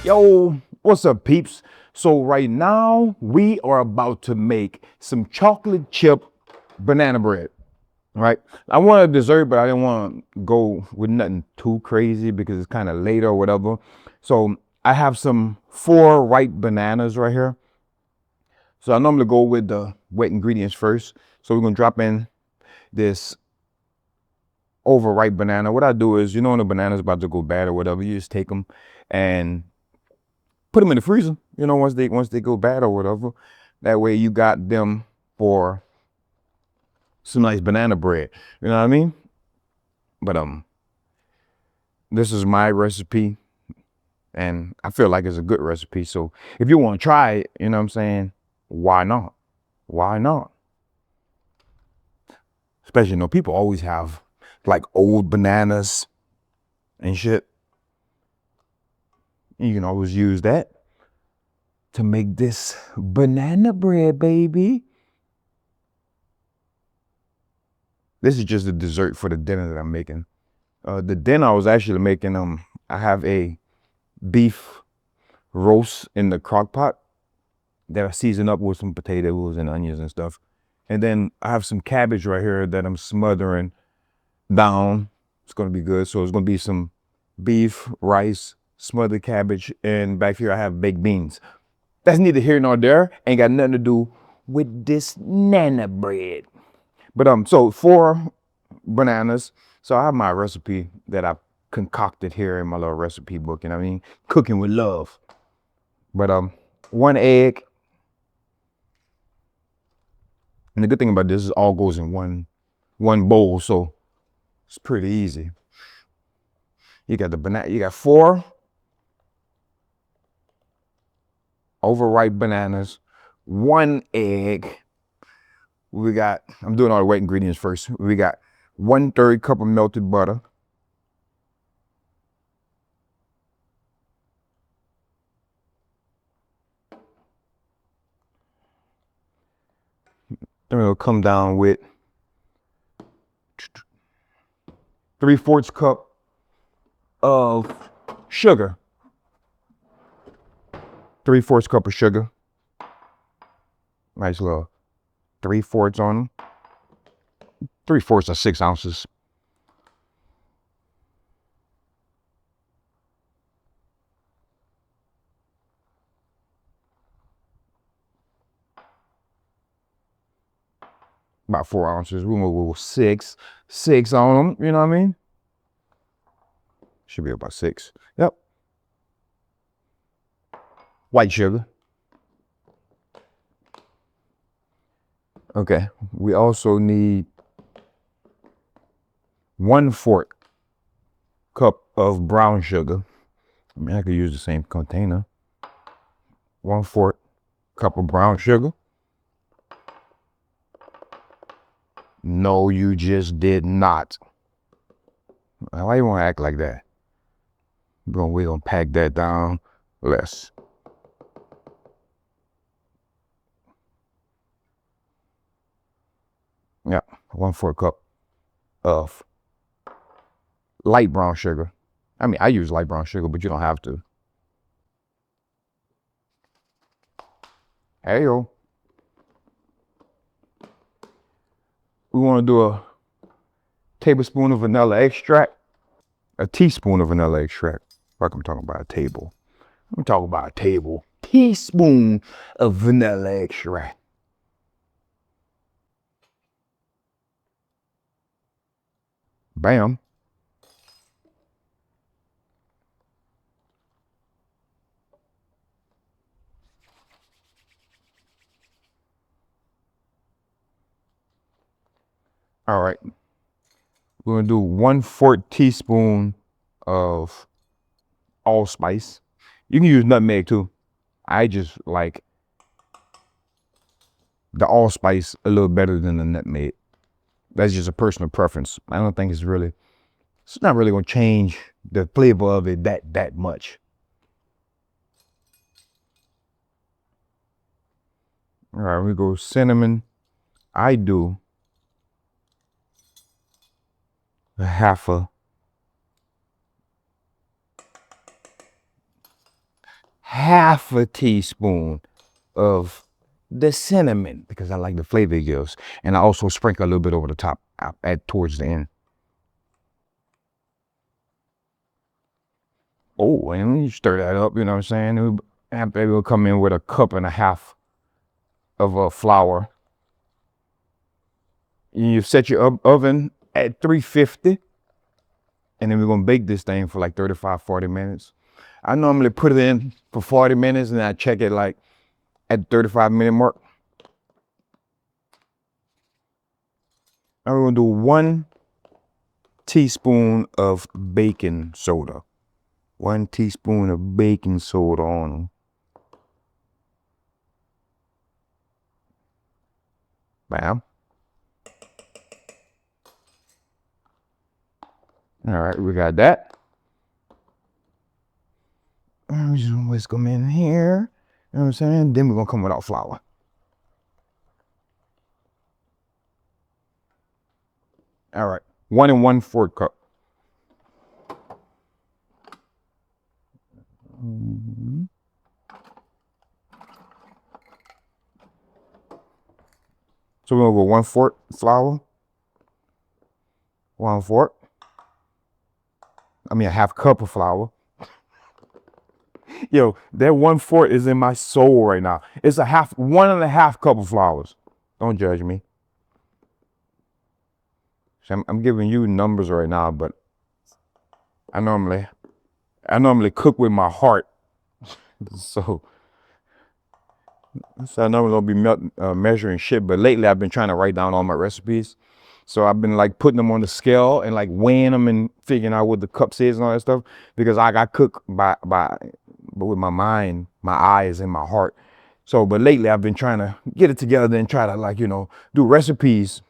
Yo, what's up, peeps? So right now we are about to make some chocolate chip banana bread. Right? I want a dessert, but I didn't want to go with nothing too crazy because it's kind of late or whatever. So I have some 4 ripe bananas right here. So I normally go with the wet ingredients first. So we're gonna drop in this overripe banana. What I do is, when the banana's about to go bad or whatever, you just take them and put them in the freezer. Once they go bad or whatever. That way you got them for some nice banana bread. You know what I mean? But this is my recipe, and I feel like it's a good recipe. So if you want to try it, you know what I'm saying? Why not? Why not? Especially, people always have like old bananas and shit. You can always use that to make this banana bread, baby. This is just a dessert for the dinner that I'm making. The dinner I was actually making, I have a beef roast in the crock pot that I season up with some potatoes and onions and stuff. And then I have some cabbage right here that I'm smothering down. It's gonna be good. So it's gonna be some beef, rice, smothered cabbage, and back here I have baked beans. That's neither here nor there. Ain't got nothing to do with this nana bread. But so 4 bananas. So I have my recipe that I concocted here in my little recipe book. You know what I mean? Cooking with love. But 1 egg. And the good thing about this is all goes in one bowl, so it's pretty easy. You got the banana. You got 4 overripe bananas, 1 egg. I'm doing all the wet ingredients first. We got 1/3 cup of melted butter. Then we'll come down with 3/4 cup of sugar. 3/4 cup of sugar. Nice little 3/4 on them. 3/4 or 6 ounces. About 4 ounces. We'll go with 6 on them. You know what I mean? Should be about 6. Yep. White sugar. Okay. We also need 1/4 cup of brown sugar. I mean, I could use the same container. 1/4 cup of brown sugar. No, you just did not. Why you want to act like that? We're gonna pack that down less. Yeah, 1/4 cup of light brown sugar. I mean, I use light brown sugar, but you don't have to. Hey yo. We want to do a tablespoon of vanilla extract, a teaspoon of vanilla extract. Like I'm talking about a table. I'm talking about a table. Teaspoon of vanilla extract. Bam. All right. We're gonna do 1/4 teaspoon of allspice. You can use nutmeg too. I just like the allspice a little better than the nutmeg. That's just a personal preference. I don't think it's not really gonna change the flavor of it that much. All right, we go cinnamon. I do a half a half a teaspoon of the cinnamon because I like the flavor it gives. And I also sprinkle a little bit over the top at towards the end. Oh, and you stir that up, you know what I'm saying? Maybe we'll come in with a cup and a half of flour. You set your oven at 350, and then we're gonna bake this thing for like 35, 40 minutes. I normally put it in for 40 minutes and I check it like at the 35-minute mark. Now we're gonna do 1 teaspoon of baking soda. 1 teaspoon of baking soda on them. Bam. All right, we got that. I'm just gonna whisk them in here. You know what I'm saying? Then we're gonna come without flour. All right, 1 1/4 cup. So we're gonna go 1/4 flour. 1/4. I mean a half cup of flour. Yo, that 1/4 is in my soul right now. It's 1.5 cup of flours. Don't judge me. So I'm giving you numbers right now, but I normally cook with my heart. So I normally don't be measuring shit, but lately I've been trying to write down all my recipes. So I've been like putting them on the scale and like weighing them and figuring out what the cups is and all that stuff, because I cook but with my mind, my eyes, and my heart. So, but lately I've been trying to get it together and try to, like, you know, do recipes.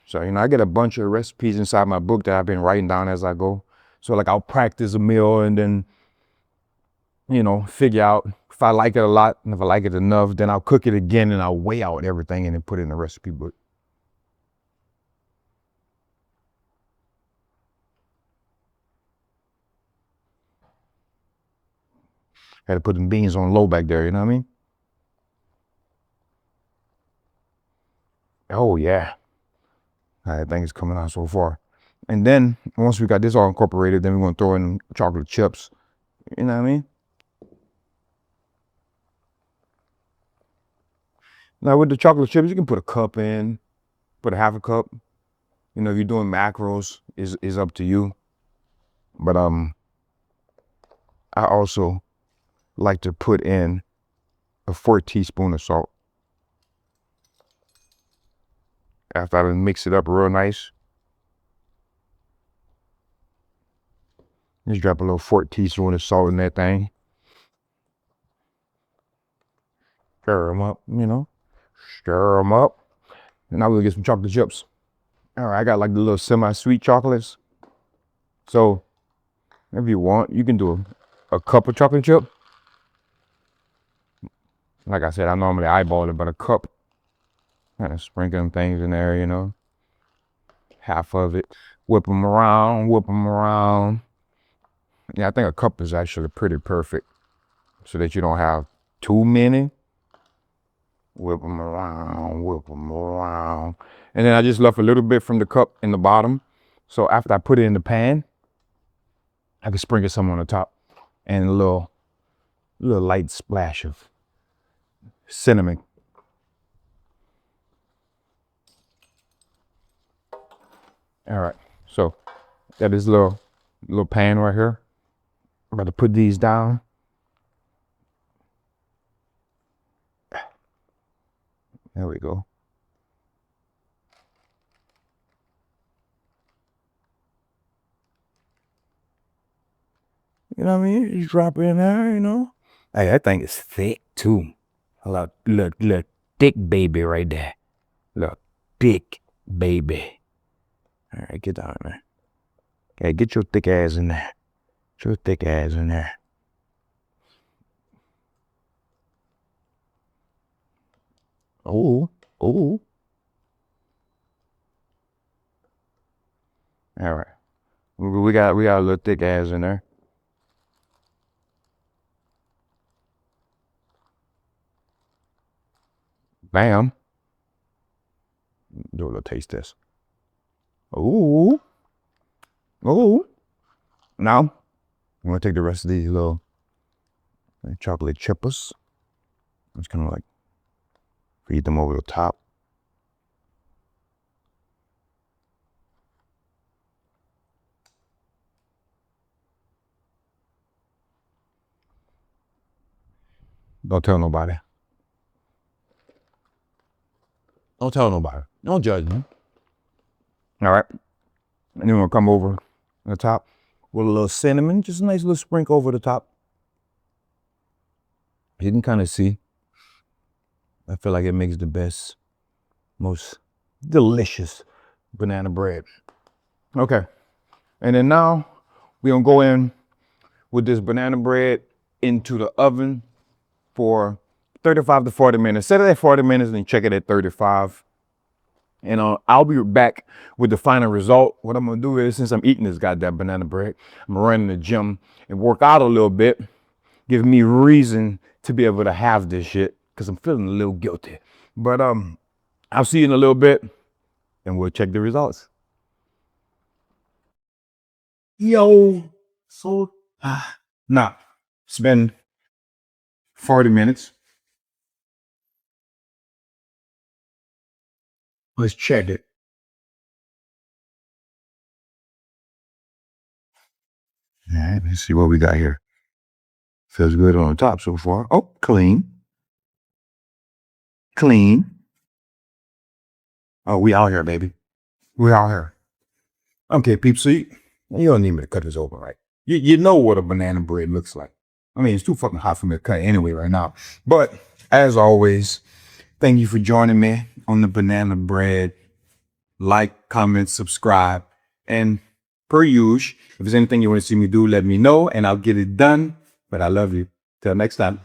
So, you know, I get a bunch of recipes inside my book that I've been writing down as I go. So like I'll practice a meal and then, you know, figure out if I like it a lot, and if I like it enough, then I'll cook it again and I'll weigh out everything and then put it in the recipe book. Had to put them beans on low back there, you know what I mean? Oh yeah. I think it's coming out so far. And then once we got this all incorporated, then we're gonna throw in chocolate chips. You know what I mean? Now with the chocolate chips, you can put a cup in, put a half a cup. You know, if you're doing macros, is up to you. But I also like to put in a 4 teaspoon of salt. After I mix it up real nice, just drop a little 4 teaspoon of salt in that thing. Stir them up, you know, stir them up. And now we'll get some chocolate chips. All right, I got like the little semi-sweet chocolates. So if you want, you can do a cup of chocolate chip. Like I said, I normally eyeball it, but a cup. Kind of sprinkling things in there, you know. Half of it. Whip them around, whip them around. Yeah, I think a cup is actually pretty perfect so that you don't have too many. Whip them around, whip them around. And then I just left a little bit from the cup in the bottom. So after I put it in the pan, I can sprinkle some on the top and a little light splash of cinnamon. All right, so got this little pan right here. I'm about to put these down. There we go. You know what I mean? You drop it in there, you know. Hey, that thing is thick too. Look, thick baby right there. Look, thick baby. All right, get down there. Okay, get your thick ass in there. Get your thick ass in there. Oh. All right. We got a little thick ass in there. Bam. Do a little taste test. Ooh. Ooh. Now, I'm gonna take the rest of these little chocolate chippers. Just kind of like feed them over the top. Don't tell nobody. Don't tell nobody. Don't judge me. All right. And then we'll come over the top with a little cinnamon, just a nice little sprinkle over the top. You can kind of see. I feel like it makes the best, most delicious banana bread. Okay. And then now we're gonna go in with this banana bread into the oven for 35 to 40 minutes. Set it at 40 minutes and check it at 35. And I'll be back with the final result. What I'm gonna do is, since I'm eating this goddamn banana bread, I'm gonna run in the gym and work out a little bit, give me reason to be able to have this shit, because I'm feeling a little guilty. But I'll see you in a little bit and we'll check the results. Yo, so now it's been 40 minutes. Let's check it. All right, let's see what we got here. Feels good on the top so far. Oh, clean. Clean. Oh, we out here, baby. We out here. Okay, peeps, so you don't need me to cut this open, right? You know what a banana bread looks like. I mean, it's too fucking hot for me to cut anyway right now. But as always, thank you for joining me on the banana bread. Like, comment, subscribe. And per usual, if there's anything you want to see me do, let me know and I'll get it done. But I love you. Till next time.